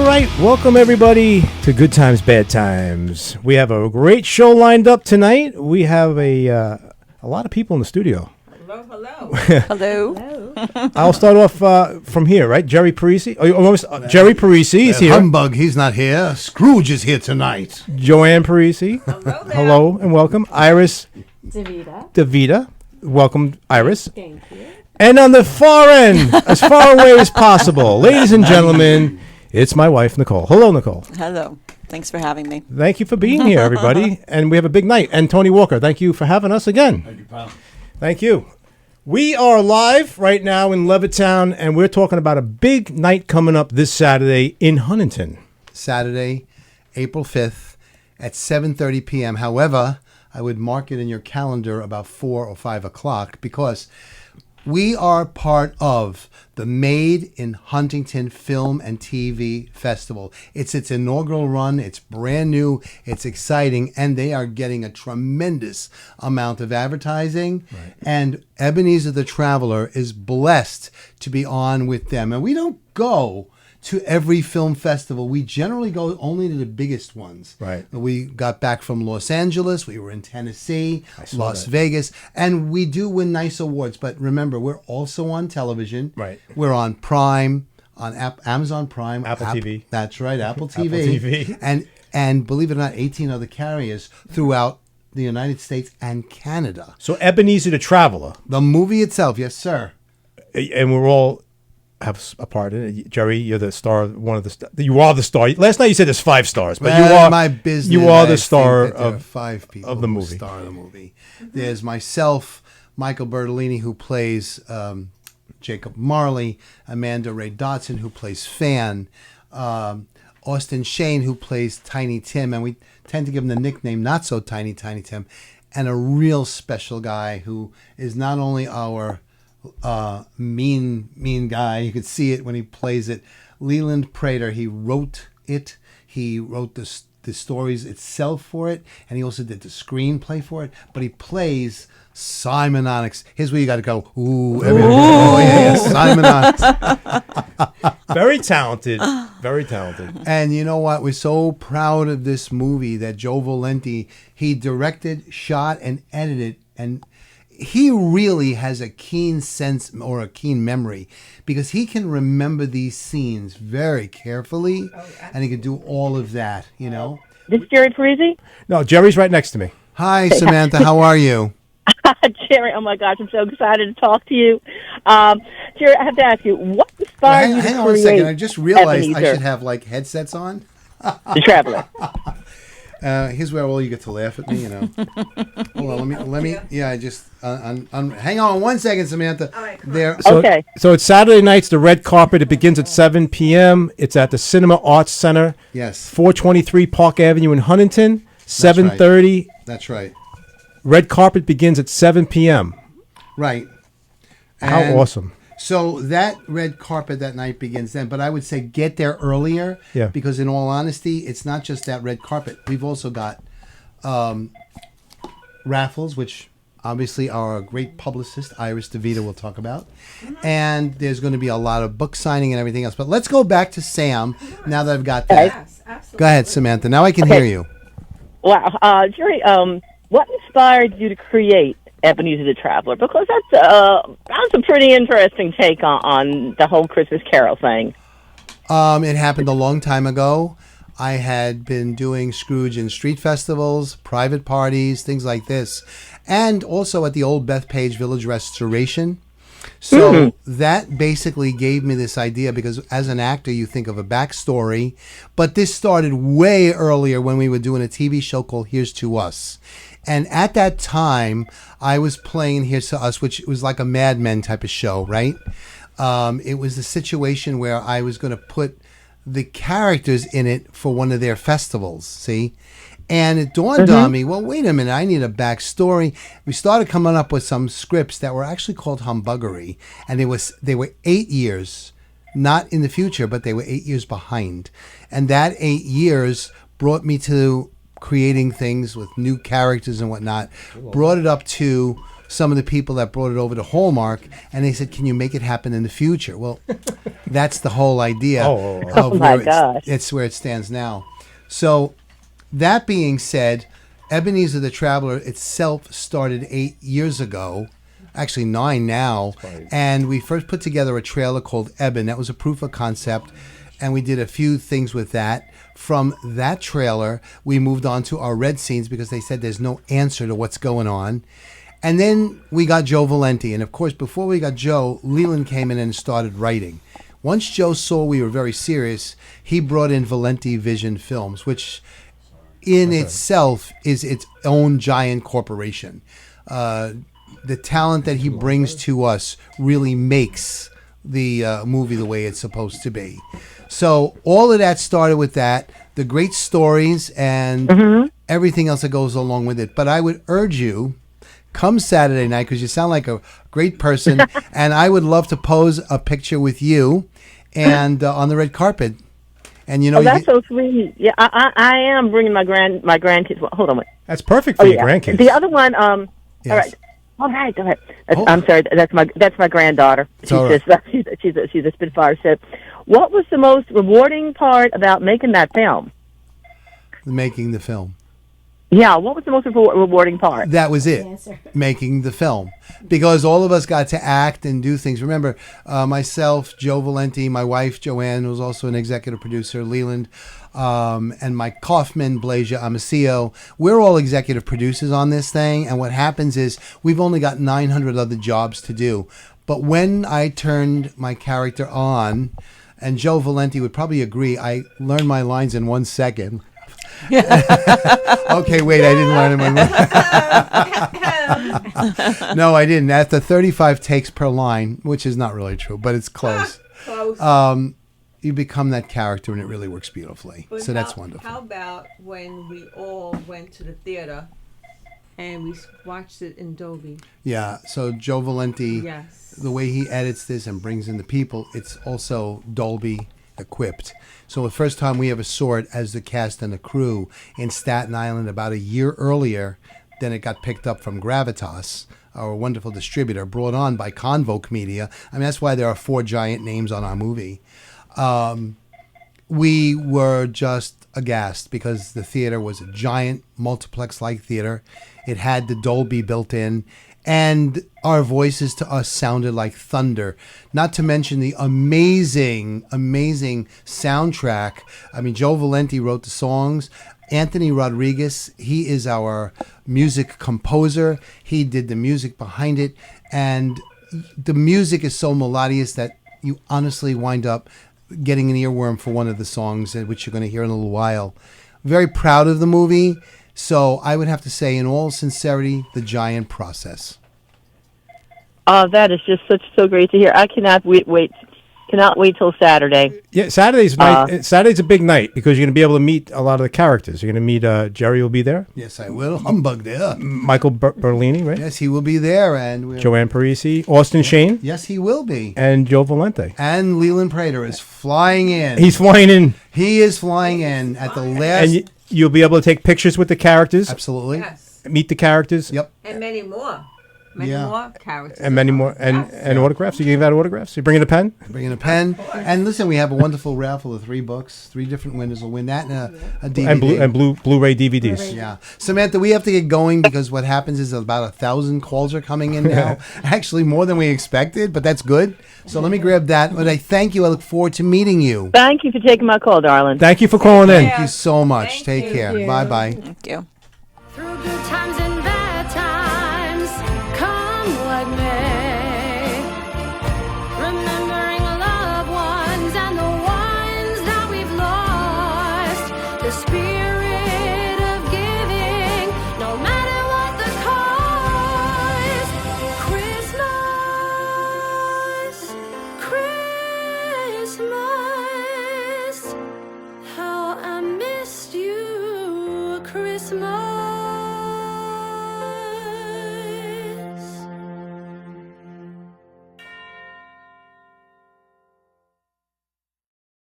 right, welcome everybody to Good Times, Bad Times. We have a great show lined up tonight. We have a lot of people in the studio. Hello. Hello. I'll start off from here, right? Jerry Parisi. Jerry Parisi is here. Humbug, he's not here. Scrooge is here tonight. Joanne Parisi. Hello and welcome. Iris Davida. Welcome, Iris. Thank you. And on the far end, as far away as possible, ladies and gentlemen, it's my wife, Nicole. Hello, Nicole. Hello. Thanks for having me. Thank you for being here, everybody. And we have a big night. And Tony Walker, thank you for having us again. Thank you, pal. Thank you. We are live right now in Levittown, and we're talking about a big night coming up this Saturday in Huntington. Saturday, April 5th at 7:30 p.m. However, I would mark it in your calendar about 4 or 5 o'clock because we are part of the Made in Huntington Film and TV Festival. It's its inaugural run. It's brand new. It's exciting. And they are getting a tremendous amount of advertising. Right. And Ebenezer the Traveler is blessed to be on with them. And we don't go to every film festival. We generally go only to the biggest ones. Right. We got back from Los Angeles. We were in Tennessee, Las that. Vegas, and we do win nice awards. But remember, we're also on television. Right. We're on Prime, on Amazon Prime, Apple TV. That's right, Apple TV. Apple TV. And believe it or not, 18 other carriers throughout the United States and Canada. So Ebenezer the Traveler. The movie itself, yes, sir. And we're all have a part in it. Jerry, you're the star. You are the star. Last night you said there's 5 stars, but well, you are my business. You are the I star think that there are of 5 people of the who movie. Star of the movie. There's myself, Michael Bertolini, who plays Jacob Marley, Amanda Ray Dotson, who plays Fan, Austin Shane, who plays Tiny Tim, and we tend to give him the nickname Not So Tiny Tim, and a real special guy who is not only our mean guy. You could see it when he plays it. Leland Prater, he wrote it. He wrote the stories itself for it, and he also did the screenplay for it. But he plays Simon Onyx. Here's where you got to go. Ooh, oh yeah, Simon Onyx. Very talented. Very talented. And you know what? We're so proud of this movie that Joe Valenti, he directed, shot, and edited, and he really has a keen sense or a keen memory because he can remember these scenes very carefully, and he can do all of that, you know. This is Jerry Parisi? No, Jerry's right next to me. Hi, Samantha. How are you? Jerry, oh my gosh, I'm so excited to talk to you. Jerry, I have to ask you, what inspired you to hang on a create second. I just realized Ebenezer, I should have, like, headsets on. the Traveler? Here's where all you get to laugh at me, you know. Hold on, let me. Yeah, I just hang on 1 second, Samantha. All right, there. Okay. So it's Saturday nights, the red carpet. It begins at 7 p.m. It's at the Cinema Arts Center. Yes, 423 Park Avenue in Huntington. 7:30. That's right. Red carpet begins at 7 p.m. Right. How awesome. So that red carpet that night begins then, but I would say get there earlier. Yeah. Because in all honesty, it's not just that red carpet. We've also got raffles, which obviously our great publicist, Iris DeVita, will talk about. And there's going to be a lot of book signing and everything else. But let's go back to Sam now that I've got that. Yes, absolutely. Go ahead, Samantha. Now I can hear you. Wow. Jerry, what inspired you to create Ebenezer the Traveler? Because that's a pretty interesting take on the whole Christmas Carol thing. It happened a long time ago. I had been doing Scrooge in street festivals, private parties, things like this, and also at the old Bethpage Village Restoration. So that basically gave me this idea because as an actor, you think of a backstory, but this started way earlier when we were doing a TV show called Here's to Us. And at that time, I was playing Here's to Us, which was like a Mad Men type of show, right? It was a situation where I was going to put the characters in it for one of their festivals, see? And it dawned on me, well, wait a minute, I need a backstory. We started coming up with some scripts that were actually called humbuggery. And they were 8 years, not in the future, but they were 8 years behind. And that 8 years brought me to creating things with new characters and whatnot, brought it up to some of the people that brought it over to Hallmark, and they said, can you make it happen in the future? Well, That's the whole idea. Oh my where gosh. it's where it stands now. So, that being said, Ebenezer the Traveler itself started 8 years ago, actually 9 now, and we first put together a trailer called Eben. That was a proof of concept, and we did a few things with that. From that trailer, we moved on to our red scenes because they said there's no answer to what's going on. And then we got Joe Valenti, and of course, before we got Joe, Leland came in and started writing. Once Joe saw we were very serious, he brought in Valenti Vision Films, which in itself is its own giant corporation. The talent that he brings to us really makes the movie the way it's supposed to be. So all of that started with that, the great stories and everything else that goes along with it. But I would urge you, come Saturday night, because you sound like a great person, and I would love to pose a picture with you and on the red carpet. And you know, that's so sweet. Yeah, I am bringing my grandkids. Well, hold on, wait. That's perfect for your grandkids. The other one, Yes. all right. All right, go ahead. I'm sorry. That's my granddaughter. She's she's a Spitfire. So, what was the most rewarding part about making that film? Making the film. Yeah, what was the most rewarding part? That was it, making the film. Because all of us got to act and do things. Remember, myself, Joe Valenti, my wife, Joanne, who was also an executive producer, Leland, and Mike Kaufman, Blasia Amasio. We're all executive producers on this thing. And what happens is we've only got 900 other jobs to do. But when I turned my character on, and Joe Valenti would probably agree, I learned my lines in 1 second. Okay, wait, I didn't learn them. No, I didn't. After 35 takes per line, which is not really true, but it's close. You become that character, and it really works beautifully. But so that's wonderful. How about when we all went to the theater and we watched it in Dolby? Yeah, so Joe Valenti, Yes. the way he edits this and brings in the people, it's also Dolby equipped. So the first time we ever saw it as the cast and the crew in Staten Island about a year earlier, then it got picked up from Gravitas, our wonderful distributor, brought on by Convoke Media. I mean, that's why there are 4 giant names on our movie. We were just aghast because the theater was a giant multiplex-like theater. It had the Dolby built in, and our voices to us sounded like thunder. Not to mention the amazing, amazing soundtrack. I mean, Joe Valenti wrote the songs. Anthony Rodriguez, he is our music composer. He did the music behind it. And the music is so melodious that you honestly wind up getting an earworm for one of the songs, which you're going to hear in a little while. Very proud of the movie. So I would have to say, in all sincerity, the giant process. That is just so great to hear. I cannot wait till Saturday. Yeah, Saturday's a big night because you're going to be able to meet a lot of the characters. You're going to meet Jerry will be there. Yes, I will. Humbug there. Michael Berlini, right? Yes, he will be there. And Joanne Parisi, Austin Shane. Yes, he will be. And Joe Valenti. And Leland Prater is flying in. He's flying in. He is flying in at the last... And you'll be able to take pictures with the characters. Absolutely. Yes. Meet the characters. Yep. And many more. Many more characters. And many more. And autographs. You gave out autographs? You bringing a pen? Bringing a pen. And listen, we have a wonderful raffle of 3 books. 3 different winners will win that and a DVD. And Blu-ray DVDs. Yeah. Samantha, we have to get going because what happens is about 1,000 calls are coming in now. Actually, more than we expected, but that's good. So let me grab that. But I thank you. I look forward to meeting you. Thank you for taking my call, darling. Thank you for calling in. Thank you so much. Take care. Bye-bye. Thank you. Through good times and bad times, come what may. Remembering loved ones and the ones that we've lost. The spirit of giving, no matter what the cost. Christmas, how I missed you, Christmas.